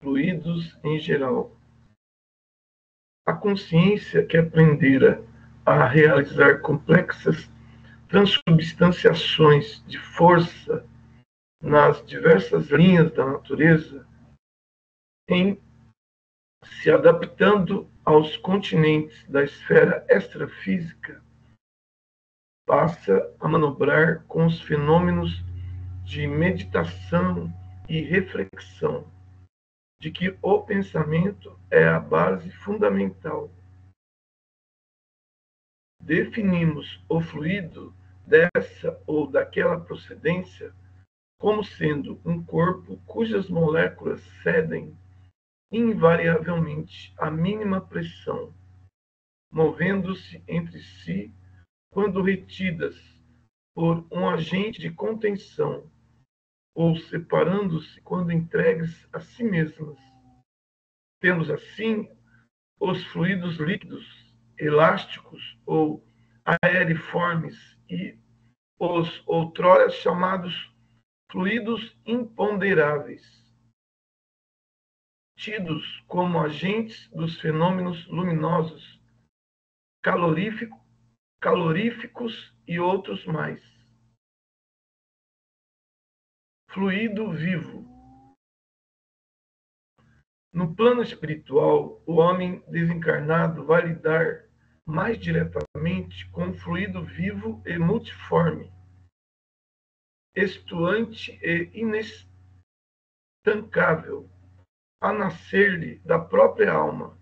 fluidos em geral. A consciência que aprendera a realizar complexas transubstanciações de força nas diversas linhas da natureza, em se adaptando aos continentes da esfera extrafísica, passa a manobrar com os fenômenos de meditação e reflexão, de que o pensamento é a base fundamental. Definimos o fluido dessa ou daquela procedência como sendo um corpo cujas moléculas cedem invariavelmente à mínima pressão, movendo-se entre si quando retidas por um agente de contenção, ou separando-se quando entregues a si mesmas. Temos, assim, os fluidos líquidos, elásticos ou aeriformes e os outrora chamados fluidos imponderáveis, tidos como agentes dos fenômenos luminosos, caloríficos e outros mais. Fluido vivo. No plano espiritual, o homem desencarnado vai lidar mais diretamente com o fluido vivo e multiforme, estuante e inestancável, a nascer-lhe da própria alma,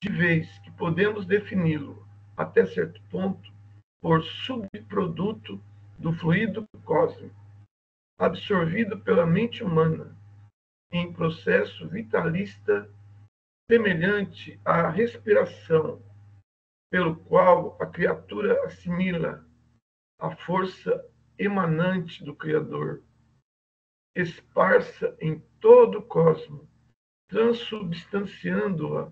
de vez que podemos defini-lo, até certo ponto, por subproduto do fluido cósmico, absorvido pela mente humana, em processo vitalista semelhante à respiração, pelo qual a criatura assimila a força emanante do Criador, esparsa em todo o cosmos, transubstanciando-a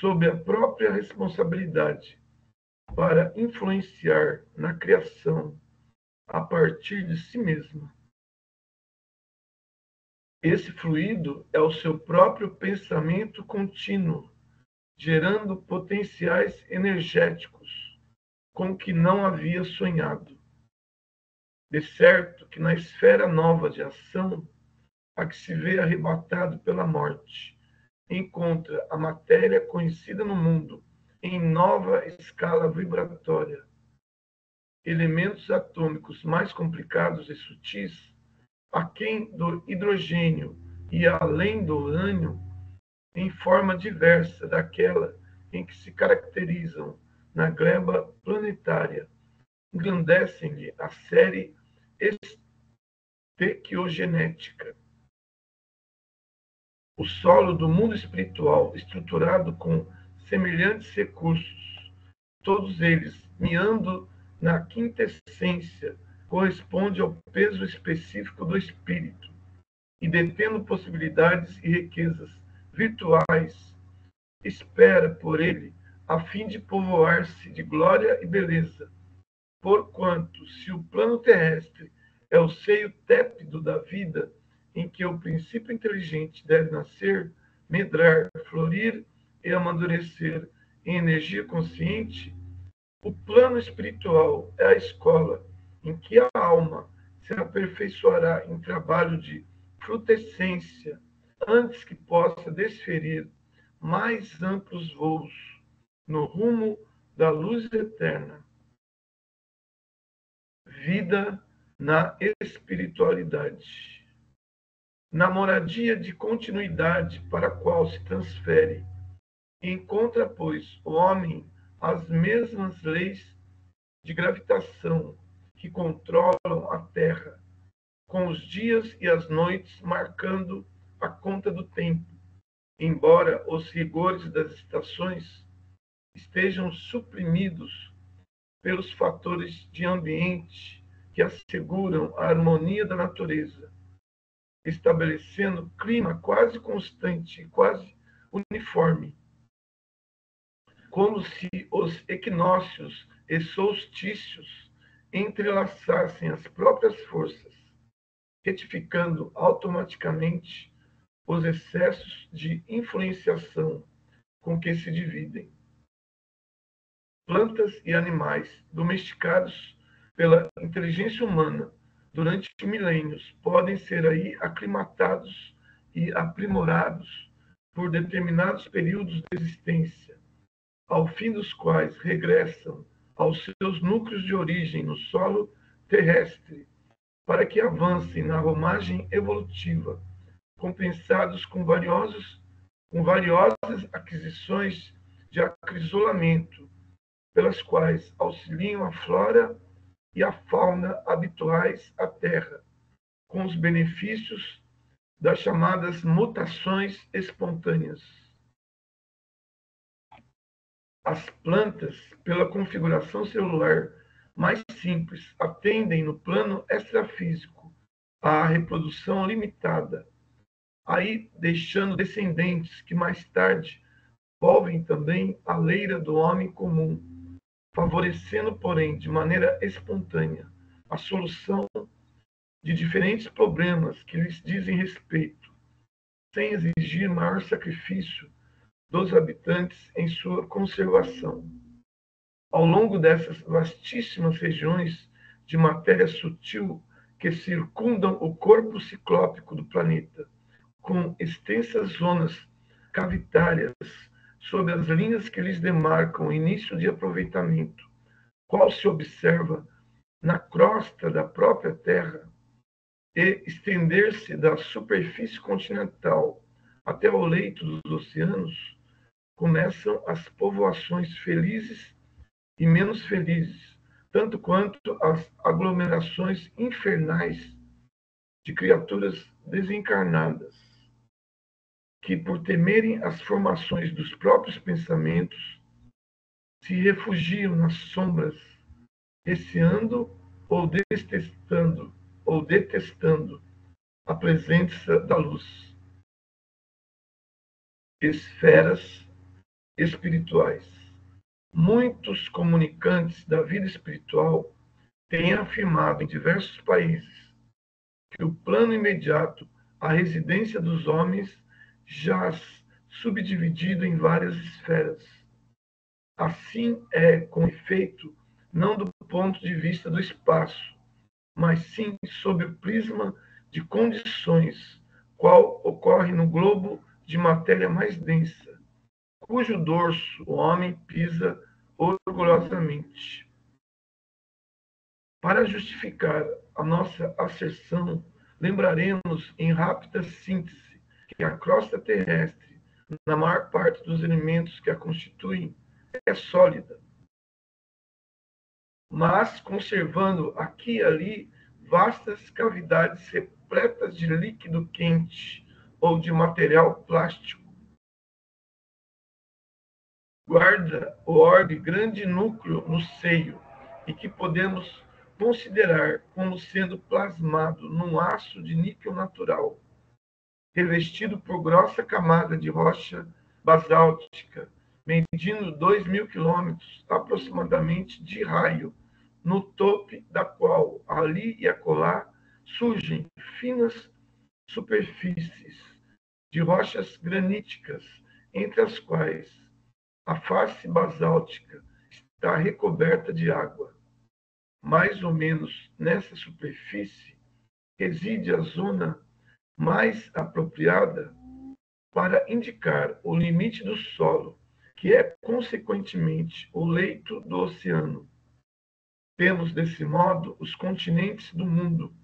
sob a própria responsabilidade para influenciar na criação a partir de si mesma. Esse fluido é o seu próprio pensamento contínuo, gerando potenciais energéticos com que não havia sonhado. De certo que na esfera nova de ação, a que se vê arrebatado pela morte, encontra a matéria conhecida no mundo em nova escala vibratória, elementos atômicos mais complicados e sutis, aquém do hidrogênio e além do urânio, em forma diversa daquela em que se caracterizam na gleba planetária, engrandecem-lhe a série estequiogenética. O solo do mundo espiritual, estruturado com semelhantes recursos, todos eles miando na quintessência, corresponde ao peso específico do espírito, e detendo possibilidades e riquezas virtuais, espera por ele, a fim de povoar-se de glória e beleza, porquanto, se o plano terrestre é o seio tépido da vida, em que o princípio inteligente deve nascer, medrar, florir e amadurecer em energia consciente, o plano espiritual é a escola em que a alma se aperfeiçoará em trabalho de frutescência, antes que possa desferir mais amplos voos no rumo da luz eterna. Vida na espiritualidade. Na moradia de continuidade para a qual se transfere, encontra, pois, o homem as mesmas leis de gravitação que controlam a Terra, com os dias e as noites marcando a conta do tempo, embora os rigores das estações estejam suprimidos pelos fatores de ambiente que asseguram a harmonia da natureza, estabelecendo clima quase constante e quase uniforme, como se os equinócios e solstícios entrelaçassem as próprias forças, retificando automaticamente os excessos de influenciação com que se dividem. Plantas e animais domesticados pela inteligência humana durante milênios podem ser aí aclimatados e aprimorados por determinados períodos de existência, ao fim dos quais regressam aos seus núcleos de origem no solo terrestre, para que avancem na romagem evolutiva, compensados com valiosas aquisições de acrisolamento, pelas quais auxiliam a flora e a fauna habituais à Terra, com os benefícios das chamadas mutações espontâneas. As plantas, pela configuração celular mais simples, atendem no plano extrafísico à reprodução limitada, aí deixando descendentes que mais tarde volvem também à leira do homem comum, favorecendo, porém, de maneira espontânea, a solução de diferentes problemas que lhes dizem respeito, sem exigir maior sacrifício dos habitantes em sua conservação. Ao longo dessas vastíssimas regiões de matéria sutil que circundam o corpo ciclópico do planeta, com extensas zonas cavitárias sob as linhas que lhes demarcam o início de aproveitamento, qual se observa na crosta da própria Terra, e estender-se da superfície continental até o leito dos oceanos, começam as povoações felizes e menos felizes, tanto quanto as aglomerações infernais de criaturas desencarnadas, que, por temerem as formações dos próprios pensamentos, se refugiam nas sombras, receando ou detestando a presença da luz. Esferas espirituais. Muitos comunicantes da vida espiritual têm afirmado em diversos países que o plano imediato à residência dos homens jaz subdividido em várias esferas. Assim é, com efeito, não do ponto de vista do espaço, mas sim sob o prisma de condições, qual ocorre no globo de matéria mais densa, cujo dorso o homem pisa orgulhosamente. Para justificar a nossa asserção, lembraremos em rápida síntese que a crosta terrestre, na maior parte dos elementos que a constituem, é sólida, mas conservando aqui e ali vastas cavidades repletas de líquido quente ou de material plástico. Guarda o orbe grande núcleo no seio e que podemos considerar como sendo plasmado num aço de níquel natural, revestido por grossa camada de rocha basáltica, medindo 2.000 quilômetros aproximadamente de raio, no topo da qual, ali e acolá, surgem finas superfícies de rochas graníticas, entre as quais a face basáltica está recoberta de água. Mais ou menos nessa superfície reside a zona mais apropriada para indicar o limite do solo, que é, consequentemente, o leito do oceano. Temos, desse modo, os continentes do mundo,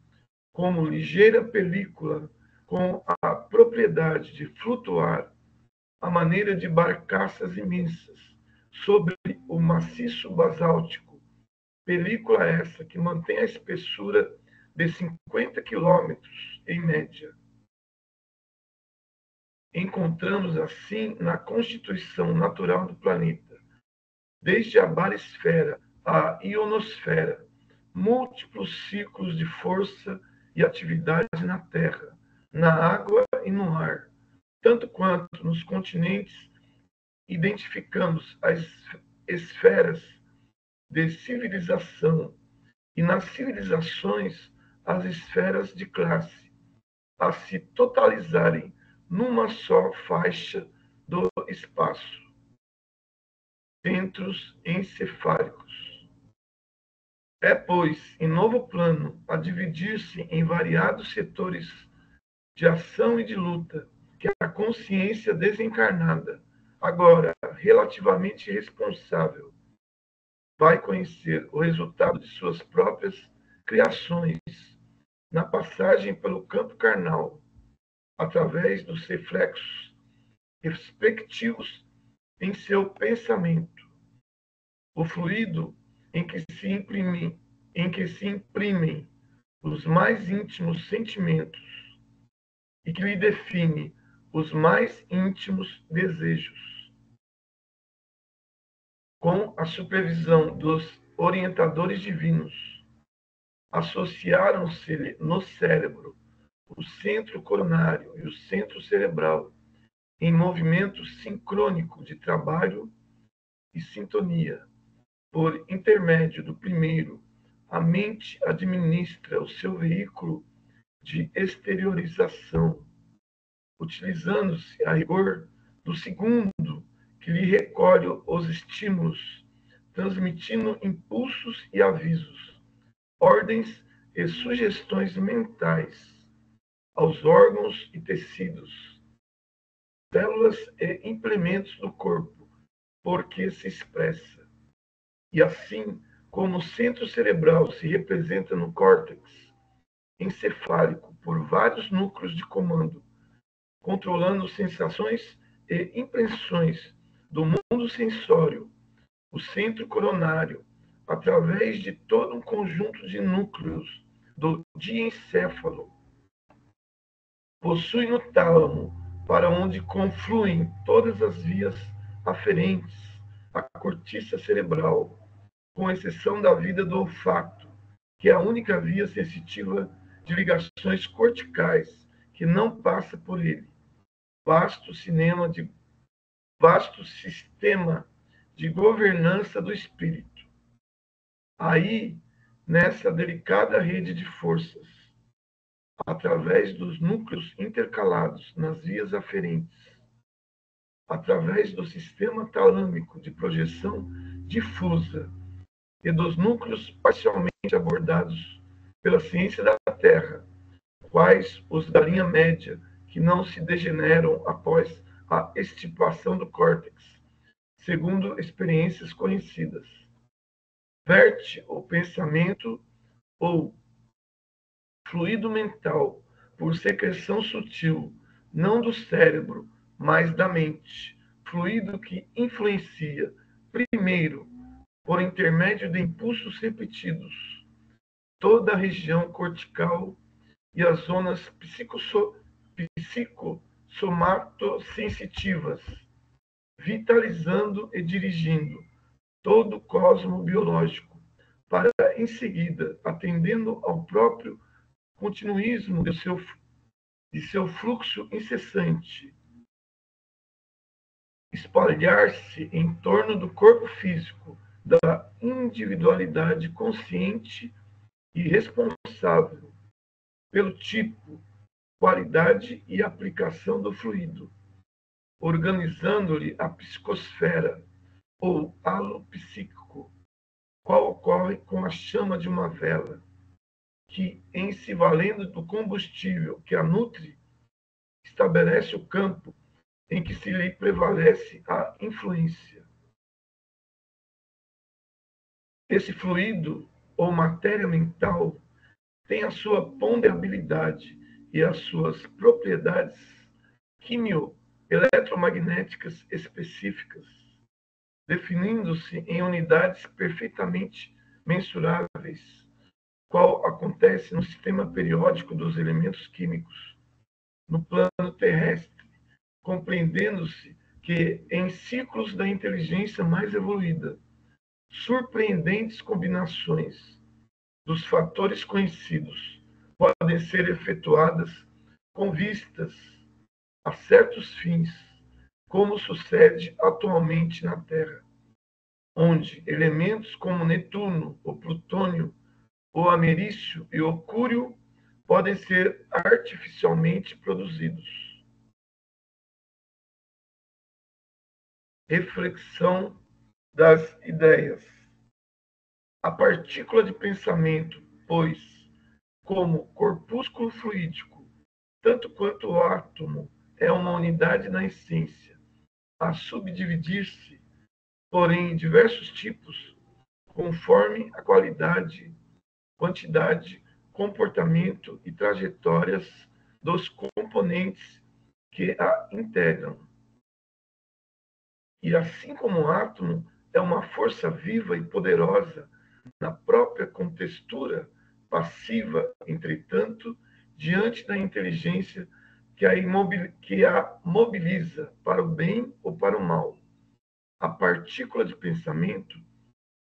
como ligeira película, com a propriedade de flutuar à maneira de barcaças imensas sobre o maciço basáltico, película essa que mantém a espessura de 50 quilômetros, em média. Encontramos, assim, na constituição natural do planeta, desde a barisfera à ionosfera, múltiplos ciclos de força e atividade na Terra, na água e no ar, tanto quanto nos continentes identificamos as esferas de civilização e nas civilizações as esferas de classe, a se totalizarem numa só faixa do espaço, centros encefálicos. É, pois, em novo plano, a dividir-se em variados setores de ação e de luta, que a consciência desencarnada, agora relativamente responsável, vai conhecer o resultado de suas próprias criações na passagem pelo campo carnal, através dos reflexos respectivos em seu pensamento, o fluido em que se imprimem os mais íntimos sentimentos e que lhe define os mais íntimos desejos. Com a supervisão dos orientadores divinos, associaram-se-lhe no cérebro o centro coronário e o centro cerebral em movimento sincrônico de trabalho e sintonia. Por intermédio do primeiro, a mente administra o seu veículo de exteriorização, utilizando-se a rigor do segundo, que lhe recolhe os estímulos, transmitindo impulsos e avisos, ordens e sugestões mentais aos órgãos e tecidos, células e implementos do corpo, por que se expressa. E assim como o centro cerebral se representa no córtex encefálico por vários núcleos de comando, controlando sensações e impressões do mundo sensório, o centro coronário, através de todo um conjunto de núcleos do diencéfalo, possui no tálamo, para onde confluem todas as vias aferentes à cortiça cerebral, com exceção da vida do olfato, que é a única via sensitiva de ligações corticais que não passa por ele. Vasto sistema de governança do espírito. Aí, nessa delicada rede de forças, através dos núcleos intercalados nas vias aferentes, através do sistema talâmico de projeção difusa e dos núcleos parcialmente abordados pela ciência da Terra, quais os da linha média, que não se degeneram após a extirpação do córtex, segundo experiências conhecidas. Verte o pensamento ou fluido mental por secreção sutil, não do cérebro, mas da mente, fluido que influencia, primeiro, por intermédio de impulsos repetidos, toda a região cortical e as zonas psicossomatossensitivas, vitalizando e dirigindo todo o cosmo biológico, para, em seguida, atendendo ao próprio continuismo de seu fluxo incessante, espalhar-se em torno do corpo físico, da individualidade consciente e responsável pelo tipo, qualidade e aplicação do fluido, organizando-lhe a psicosfera ou halo psíquico, qual ocorre com a chama de uma vela, que, em se valendo do combustível que a nutre, estabelece o campo em que se lhe prevalece a influência. Esse fluido, ou matéria mental, tem a sua ponderabilidade e as suas propriedades quimio-eletromagnéticas específicas, definindo-se em unidades perfeitamente mensuráveis, qual acontece no sistema periódico dos elementos químicos, no plano terrestre, compreendendo-se que, em ciclos da inteligência mais evoluída, surpreendentes combinações dos fatores conhecidos podem ser efetuadas com vistas a certos fins, como sucede atualmente na Terra, onde elementos como Netuno, o Plutônio, o Americio e o Cúrio podem ser artificialmente produzidos. reflexão das ideias. A partícula de pensamento, pois, como corpúsculo fluídico, tanto quanto o átomo é uma unidade na essência, a subdividir-se, porém, em diversos tipos, conforme a qualidade, quantidade, comportamento e trajetórias dos componentes que a integram. E assim como o átomo é uma força viva e poderosa na própria contextura passiva, entretanto, diante da inteligência que a mobiliza para o bem ou para o mal. A partícula de pensamento,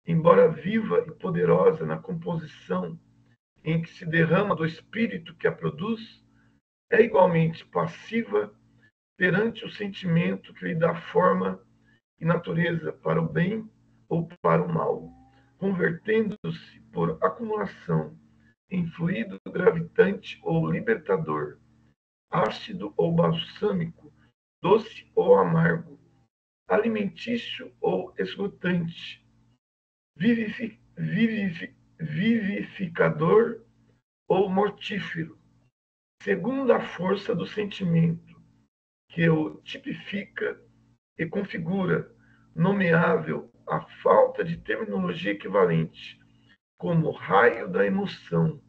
embora viva e poderosa na composição em que se derrama do espírito que a produz, é igualmente passiva perante o sentimento que lhe dá forma e natureza para o bem ou para o mal, convertendo-se por acumulação em fluido gravitante ou libertador, ácido ou balsâmico, doce ou amargo, alimentício ou esgotante, vivificador ou mortífero, segundo a força do sentimento que o tipifica e configura, nomeável à falta de terminologia equivalente, como raio da emoção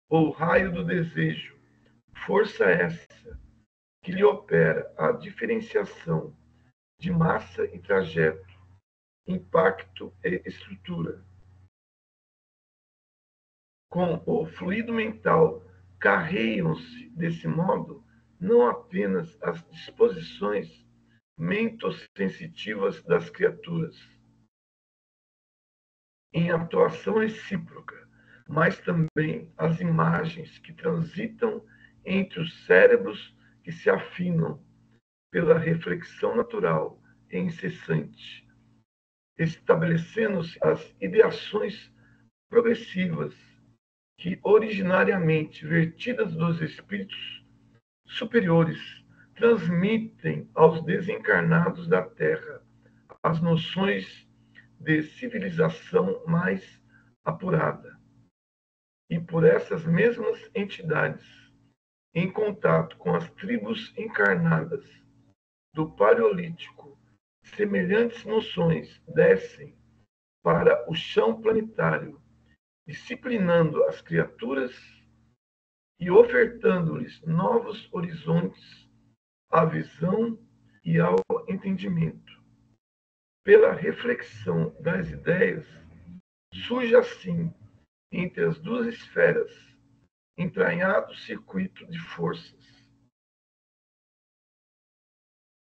ou raio do desejo, força essa que lhe opera a diferenciação de massa e trajeto, impacto e estrutura. Com o fluido mental, carregam-se, desse modo, não apenas as disposições mentosensitivas das criaturas, em atuação recíproca, mas também as imagens que transitam entre os cérebros que se afinam pela reflexão natural e incessante, estabelecendo-se as ideações progressivas que, originariamente vertidas dos espíritos superiores, transmitem aos desencarnados da Terra as noções de civilização mais apurada. E por essas mesmas entidades, em contato com as tribos encarnadas do Paleolítico, semelhantes noções descem para o chão planetário, disciplinando as criaturas e ofertando-lhes novos horizontes à visão e ao entendimento. Pela reflexão das ideias, surge assim, entre as duas esferas, entranhado circuito de forças.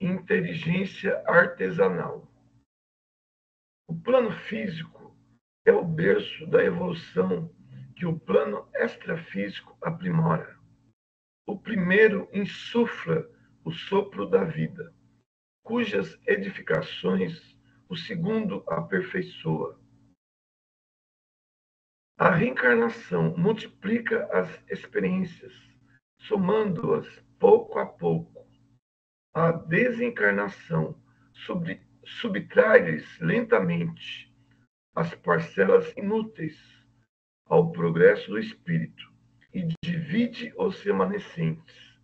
Inteligência artesanal. O plano físico é o berço da evolução que o plano extrafísico aprimora. O primeiro insufla o sopro da vida, cujas edificações o segundo aperfeiçoa. A reencarnação multiplica as experiências, somando-as pouco a pouco. A desencarnação subtrai-lhes lentamente as parcelas inúteis ao progresso do espírito e divide os remanescentes,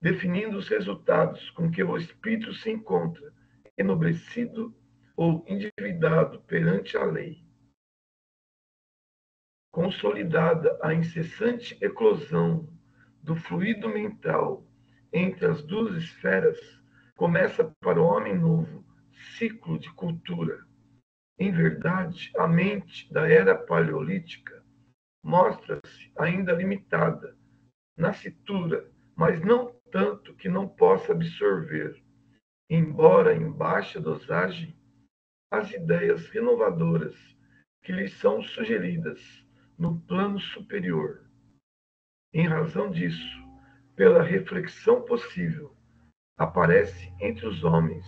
definindo os resultados com que o espírito se encontra enobrecido ou endividado perante a lei. Consolidada a incessante eclosão do fluido mental entre as duas esferas, começa para o homem novo ciclo de cultura. Em verdade, a mente da era paleolítica mostra-se ainda limitada, nascitura, mas não tanto que não possa absorver, embora em baixa dosagem, as ideias renovadoras que lhe são sugeridas no plano superior. Em razão disso, pela reflexão possível, aparece entre os homens,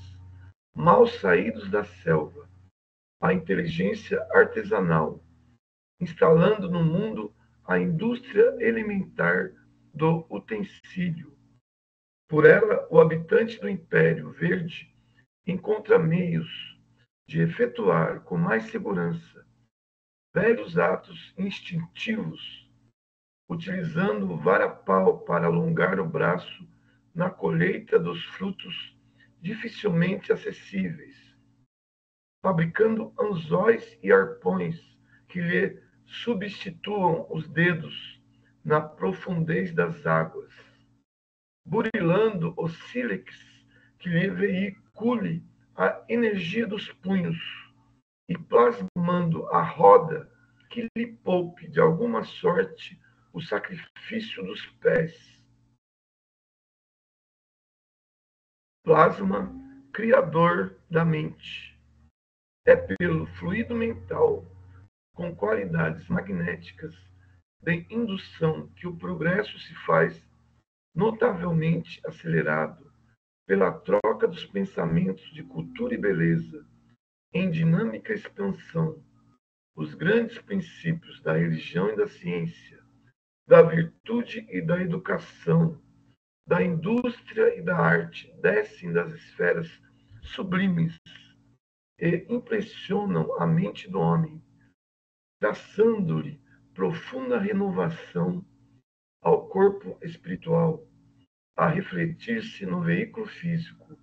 mal saídos da selva, a inteligência artesanal, instalando no mundo a indústria elementar do utensílio. Por ela, o habitante do Império Verde encontra meios de efetuar com mais segurança velhos atos instintivos, utilizando o varapau para alongar o braço na colheita dos frutos dificilmente acessíveis, fabricando anzóis e arpões que lhe substituam os dedos na profundez das águas, burilando o sílex que lhe veicule a energia dos punhos e plasmando a roda que lhe poupe de alguma sorte o sacrifício dos pés. Plasma criador da mente. É pelo fluido mental, com qualidades magnéticas de indução, que o progresso se faz notavelmente acelerado pela troca dos pensamentos de cultura e beleza em dinâmica expansão. Os grandes princípios da religião e da ciência, da virtude e da educação, da indústria e da arte descem das esferas sublimes e impressionam a mente do homem, traçando-lhe profunda renovação ao corpo espiritual, a refletir-se no veículo físico,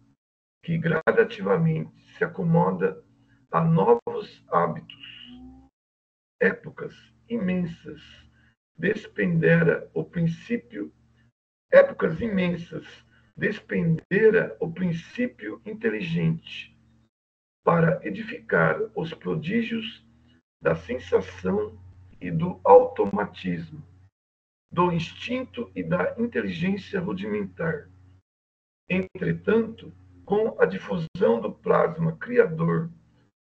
que gradativamente se acomoda a novos hábitos. Épocas imensas despendera o princípio, épocas imensas despendera o princípio inteligente para edificar os prodígios da sensação e do automatismo, do instinto e da inteligência rudimentar. Entretanto, com a difusão do plasma criador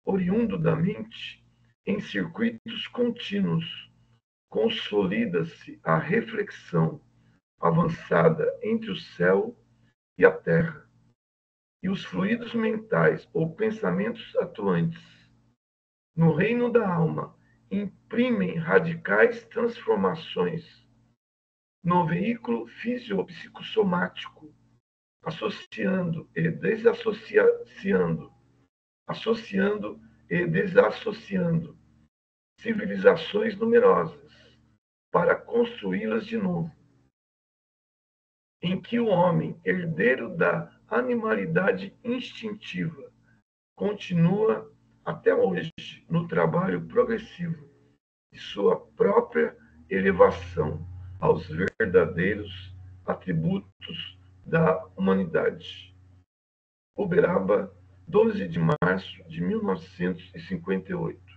oriundo da mente, em circuitos contínuos, consolida-se a reflexão avançada entre o céu e a terra, e os fluidos mentais ou pensamentos atuantes no reino da alma imprimem radicais transformações no veículo fisiopsicossomático, associando e desassociando, associando e desassociando civilizações numerosas para construí-las de novo, em que o homem, herdeiro da animalidade instintiva, continua até hoje no trabalho progressivo de sua própria elevação aos verdadeiros atributos da humanidade. Uberaba, 12 de março de 1958.